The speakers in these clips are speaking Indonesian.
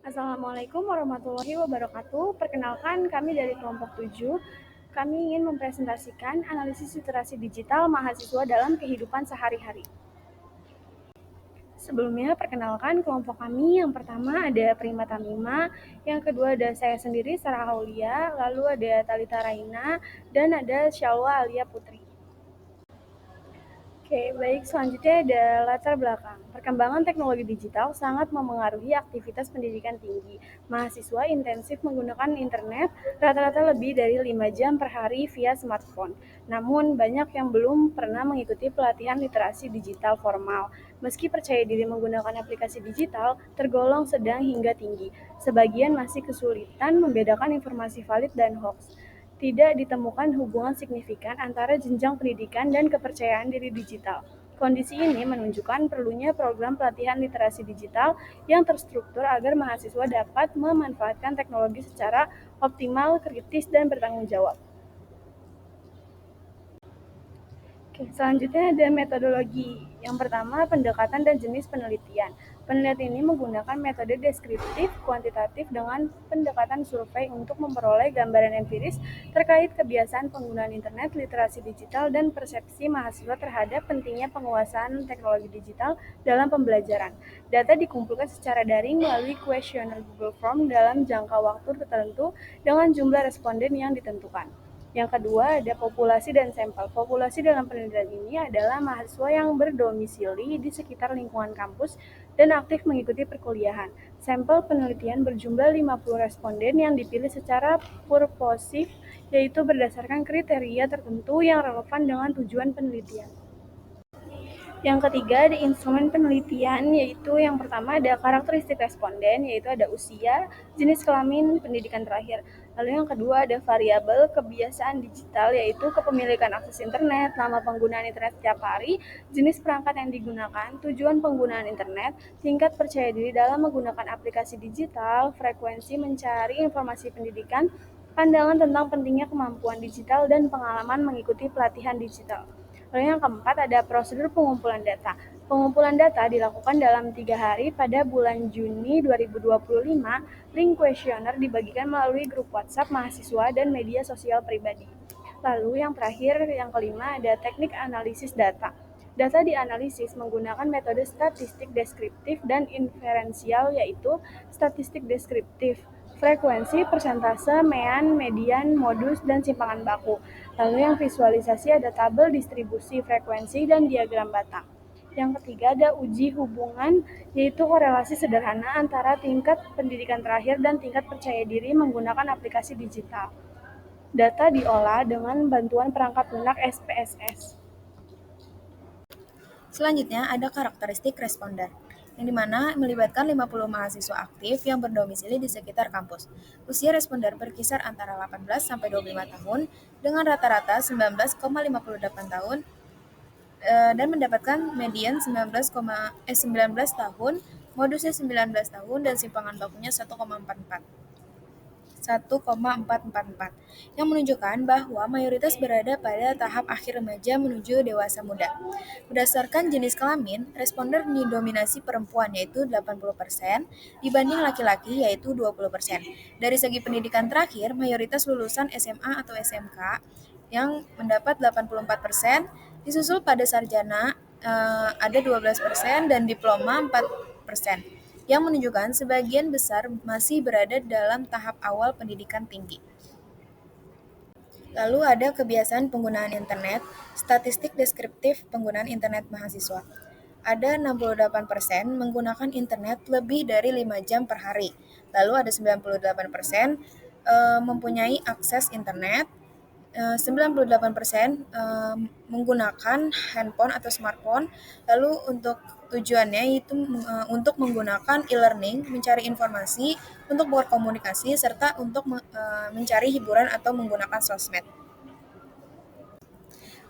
Assalamualaikum warahmatullahi wabarakatuh. Perkenalkan, kami dari kelompok 7. Kami ingin mempresentasikan analisis literasi digital mahasiswa dalam kehidupan sehari-hari. Sebelumnya, perkenalkan kelompok kami. Yang pertama ada Prima Tamima, yang kedua ada saya sendiri, Sarah Aulia, lalu ada Talita Raina, dan ada Syalwa Alia Putri. Oke, baik. Selanjutnya ada latar belakang. Perkembangan teknologi digital sangat memengaruhi aktivitas pendidikan tinggi. Mahasiswa intensif menggunakan internet rata-rata lebih dari 5 jam per hari via smartphone. Namun, banyak yang belum pernah mengikuti pelatihan literasi digital formal. Meski percaya diri menggunakan aplikasi digital, tergolong sedang hingga tinggi. Sebagian masih kesulitan membedakan informasi valid dan hoax. Tidak ditemukan hubungan signifikan antara jenjang pendidikan dan kepercayaan diri digital. Kondisi ini menunjukkan perlunya program pelatihan literasi digital yang terstruktur agar mahasiswa dapat memanfaatkan teknologi secara optimal, kritis, dan bertanggung jawab. Oke, selanjutnya ada metodologi. Yang pertama, pendekatan dan jenis penelitian. Penelitian ini menggunakan metode deskriptif kuantitatif dengan pendekatan survei untuk memperoleh gambaran empiris terkait kebiasaan penggunaan internet, literasi digital, dan persepsi mahasiswa terhadap pentingnya penguasaan teknologi digital dalam pembelajaran. Data dikumpulkan secara daring melalui kuesioner Google Form dalam jangka waktu tertentu dengan jumlah responden yang ditentukan. Yang kedua ada populasi dan sampel. Populasi dalam penelitian ini adalah mahasiswa yang berdomisili di sekitar lingkungan kampus dan aktif mengikuti perkuliahan. Sampel penelitian berjumlah 50 responden yang dipilih secara purposif, yaitu berdasarkan kriteria tertentu yang relevan dengan tujuan penelitian. Yang ketiga ada instrumen penelitian, yaitu yang pertama ada karakteristik responden, yaitu ada usia, jenis kelamin, pendidikan terakhir. Lalu yang kedua ada variabel kebiasaan digital, yaitu kepemilikan akses internet, lama penggunaan internet setiap hari, jenis perangkat yang digunakan, tujuan penggunaan internet, tingkat percaya diri dalam menggunakan aplikasi digital, frekuensi mencari informasi pendidikan, pandangan tentang pentingnya kemampuan digital, dan pengalaman mengikuti pelatihan digital. Lalu yang keempat ada prosedur pengumpulan data. Pengumpulan data dilakukan dalam 3 hari pada bulan Juni 2025. Link kuesioner dibagikan melalui grup WhatsApp mahasiswa dan media sosial pribadi. Lalu yang terakhir, yang kelima ada teknik analisis data. Data dianalisis menggunakan metode statistik deskriptif dan inferensial, yaitu statistik deskriptif, frekuensi, persentase, mean, median, modus, dan simpangan baku. Lalu yang visualisasi ada tabel distribusi frekuensi dan diagram batang. Yang ketiga ada uji hubungan, yaitu korelasi sederhana antara tingkat pendidikan terakhir dan tingkat percaya diri menggunakan aplikasi digital. Data diolah dengan bantuan perangkat lunak SPSS. Selanjutnya ada karakteristik responden, yang dimana melibatkan 50 mahasiswa aktif yang berdomisili di sekitar kampus. Usia responden berkisar antara 18 sampai 25 tahun dengan rata-rata 19,58 tahun dan mendapatkan median 19 tahun, modusnya 19 tahun dan simpangan bakunya 1,444 yang menunjukkan bahwa mayoritas berada pada tahap akhir remaja menuju dewasa muda. Berdasarkan jenis kelamin, responden didominasi perempuan yaitu 80% dibanding laki-laki yaitu 20%. Dari segi pendidikan terakhir, mayoritas lulusan SMA atau SMK yang mendapat 84%, disusul pada sarjana ada 12% dan diploma 4%, yang menunjukkan sebagian besar masih berada dalam tahap awal pendidikan tinggi. Lalu ada kebiasaan penggunaan internet, statistik deskriptif penggunaan internet mahasiswa. Ada 68% menggunakan internet lebih dari 5 jam per hari. Lalu ada 98% mempunyai akses internet. 98% menggunakan handphone atau smartphone. Lalu untuk tujuannya itu untuk menggunakan e-learning, mencari informasi, untuk berkomunikasi, serta untuk mencari hiburan atau menggunakan sosmed.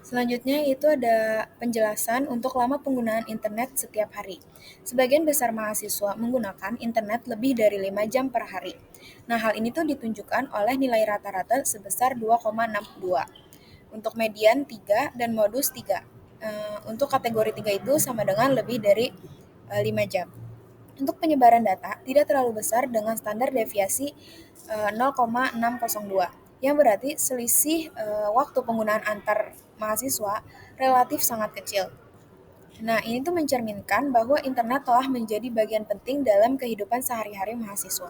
Selanjutnya itu ada penjelasan untuk lama penggunaan internet setiap hari. Sebagian besar mahasiswa menggunakan internet lebih dari 5 jam per hari. Nah, hal ini tuh ditunjukkan oleh nilai rata-rata sebesar 2,62. Untuk median 3 dan modus 3. Untuk kategori 3 itu sama dengan lebih dari 5 jam. Untuk penyebaran data tidak terlalu besar dengan standar deviasi 0,602, yang berarti selisih waktu penggunaan antar mahasiswa relatif sangat kecil. Nah, ini tuh mencerminkan bahwa internet telah menjadi bagian penting dalam kehidupan sehari-hari mahasiswa.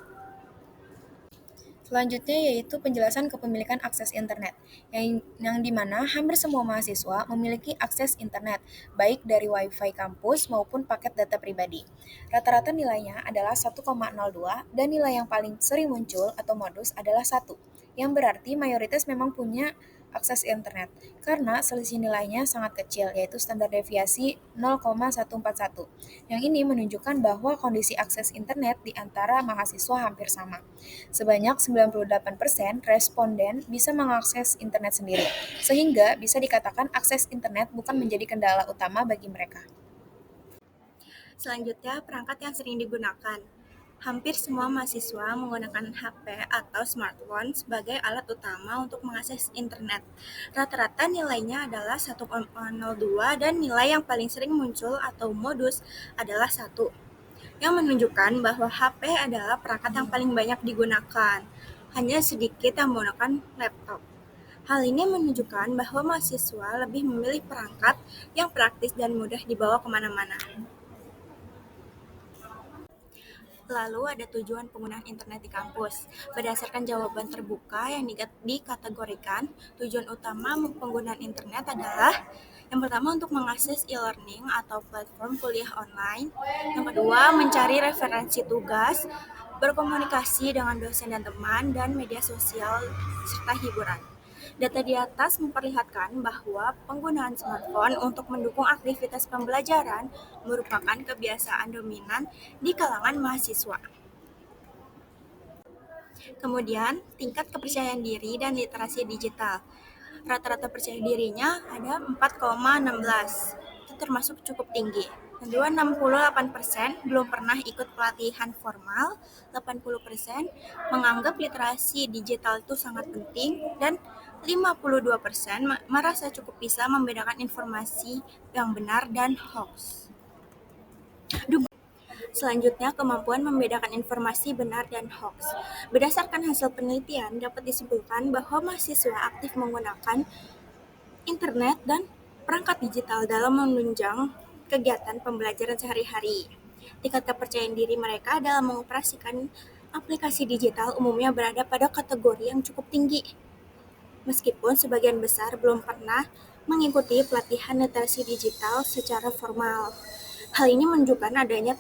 Selanjutnya yaitu penjelasan kepemilikan akses internet, yang dimana hampir semua mahasiswa memiliki akses internet, baik dari WiFi kampus maupun paket data pribadi. Rata-rata nilainya adalah 1,02 dan nilai yang paling sering muncul atau modus adalah 1, yang berarti mayoritas memang punya akses internet, karena selisih nilainya sangat kecil, yaitu standar deviasi 0,141. Yang ini menunjukkan bahwa kondisi akses internet di antara mahasiswa hampir sama. Sebanyak 98% responden bisa mengakses internet sendiri, sehingga bisa dikatakan akses internet bukan menjadi kendala utama bagi mereka. Selanjutnya, perangkat yang sering digunakan. Hampir semua mahasiswa menggunakan HP atau smartphone sebagai alat utama untuk mengakses internet. Rata-rata nilainya adalah 1,02 dan nilai yang paling sering muncul atau modus adalah 1, yang menunjukkan bahwa HP adalah perangkat yang paling banyak digunakan. Hanya sedikit yang menggunakan laptop. Hal ini menunjukkan bahwa mahasiswa lebih memilih perangkat yang praktis dan mudah dibawa kemana-mana. Lalu ada tujuan penggunaan internet di kampus. Berdasarkan jawaban terbuka yang dikategorikan, tujuan utama penggunaan internet adalah yang pertama untuk mengakses e-learning atau platform kuliah online. Yang kedua, mencari referensi tugas, berkomunikasi dengan dosen dan teman, dan media sosial, serta hiburan. Data di atas memperlihatkan bahwa penggunaan smartphone untuk mendukung aktivitas pembelajaran merupakan kebiasaan dominan di kalangan mahasiswa. Kemudian, tingkat kepercayaan diri dan literasi digital. Rata-rata percaya dirinya ada 4,16. Itu termasuk cukup tinggi. Kedua, 68% belum pernah ikut pelatihan formal, 80% menganggap literasi digital itu sangat penting, dan 52% merasa cukup bisa membedakan informasi yang benar dan hoax. Selanjutnya, kemampuan membedakan informasi benar dan hoax. Berdasarkan hasil penelitian, dapat disimpulkan bahwa mahasiswa aktif menggunakan internet dan perangkat digital dalam menunjang kegiatan pembelajaran sehari-hari. Tingkat kepercayaan diri mereka dalam mengoperasikan aplikasi digital umumnya berada pada kategori yang cukup tinggi, meskipun sebagian besar belum pernah mengikuti pelatihan literasi digital secara formal. Hal ini menunjukkan adanya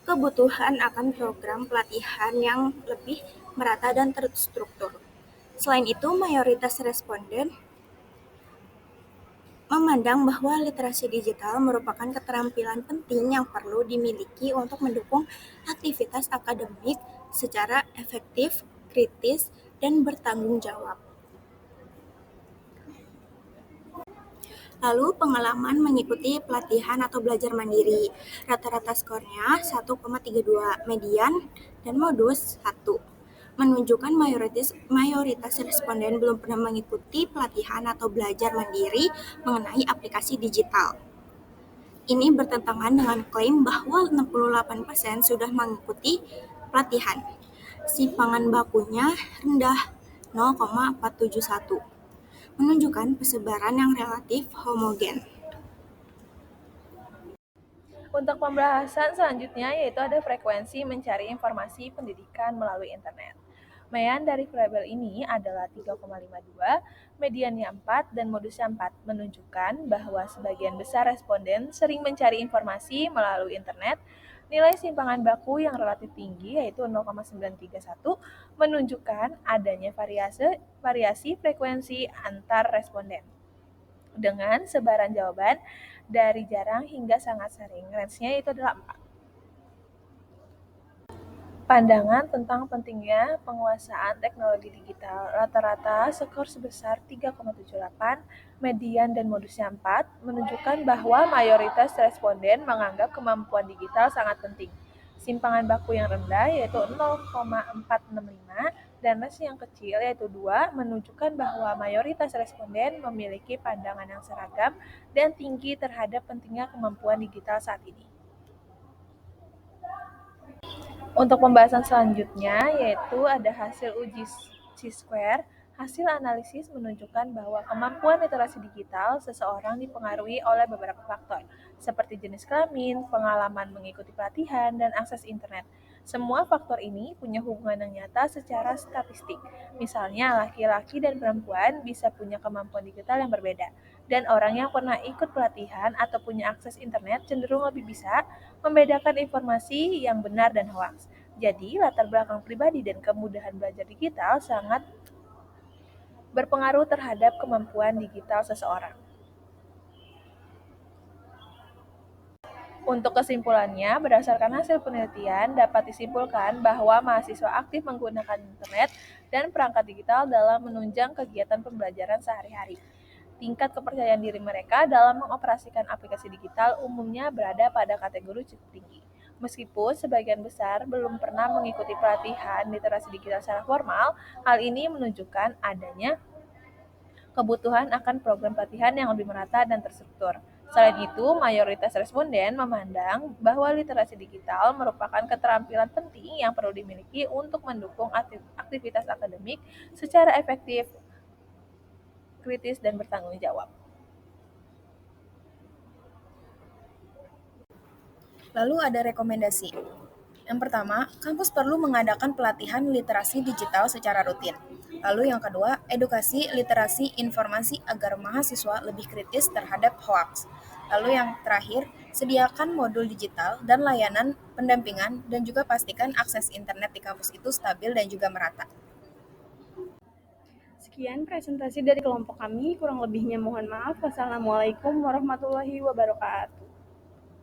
kebutuhan akan program pelatihan yang lebih merata dan terstruktur. Selain itu, mayoritas responden memandang bahwa literasi digital merupakan keterampilan penting yang perlu dimiliki untuk mendukung aktivitas akademik secara efektif, kritis, dan bertanggung jawab. Lalu pengalaman mengikuti pelatihan atau belajar mandiri. Rata-rata skornya 1,32, median dan modus 1. Menunjukkan mayoritas responden belum pernah mengikuti pelatihan atau belajar mandiri mengenai aplikasi digital. Ini bertentangan dengan klaim bahwa 68% sudah mengikuti pelatihan. Simpangan bakunya rendah 0,471, menunjukkan persebaran yang relatif homogen. Untuk pembahasan selanjutnya yaitu ada frekuensi mencari informasi pendidikan melalui internet. Mayan dari variabel ini adalah 3,52, mediannya 4, dan modusnya 4, menunjukkan bahwa sebagian besar responden sering mencari informasi melalui internet. Nilai simpangan baku yang relatif tinggi yaitu 0,931 menunjukkan adanya variasi frekuensi antar responden. Dengan sebaran jawaban dari jarang hingga sangat sering, range-nya itu adalah 4. Pandangan tentang pentingnya penguasaan teknologi digital. Rata-rata skor sebesar 3,78, median dan modusnya 4, menunjukkan bahwa mayoritas responden menganggap kemampuan digital sangat penting. Simpangan baku yang rendah yaitu 0,465 dan range yang kecil yaitu 2 menunjukkan bahwa mayoritas responden memiliki pandangan yang seragam dan tinggi terhadap pentingnya kemampuan digital saat ini. Untuk pembahasan selanjutnya, yaitu ada hasil uji C-square. Hasil analisis menunjukkan bahwa kemampuan literasi digital seseorang dipengaruhi oleh beberapa faktor, seperti jenis kelamin, pengalaman mengikuti pelatihan, dan akses internet. Semua faktor ini punya hubungan yang nyata secara statistik. Misalnya, laki-laki dan perempuan bisa punya kemampuan digital yang berbeda, dan orang yang pernah ikut pelatihan atau punya akses internet cenderung lebih bisa membedakan informasi yang benar dan hoaks. Jadi, latar belakang pribadi dan kemudahan belajar digital sangat berpengaruh terhadap kemampuan digital seseorang. Untuk kesimpulannya, berdasarkan hasil penelitian, dapat disimpulkan bahwa mahasiswa aktif menggunakan internet dan perangkat digital dalam menunjang kegiatan pembelajaran sehari-hari. Tingkat kepercayaan diri mereka dalam mengoperasikan aplikasi digital umumnya berada pada kategori cukup tinggi. Meskipun sebagian besar belum pernah mengikuti pelatihan literasi digital secara formal, hal ini menunjukkan adanya kebutuhan akan program pelatihan yang lebih merata dan terstruktur. Selain itu, mayoritas responden memandang bahwa literasi digital merupakan keterampilan penting yang perlu dimiliki untuk mendukung aktivitas akademik secara efektif, kritis, dan bertanggung jawab. Lalu ada rekomendasi. Yang pertama, kampus perlu mengadakan pelatihan literasi digital secara rutin. Lalu yang kedua, edukasi literasi informasi agar mahasiswa lebih kritis terhadap hoaks. Lalu yang terakhir, sediakan modul digital dan layanan pendampingan dan juga pastikan akses internet di kampus itu stabil dan juga merata. Sekian presentasi dari kelompok kami, kurang lebihnya mohon maaf. Wassalamualaikum warahmatullahi wabarakatuh.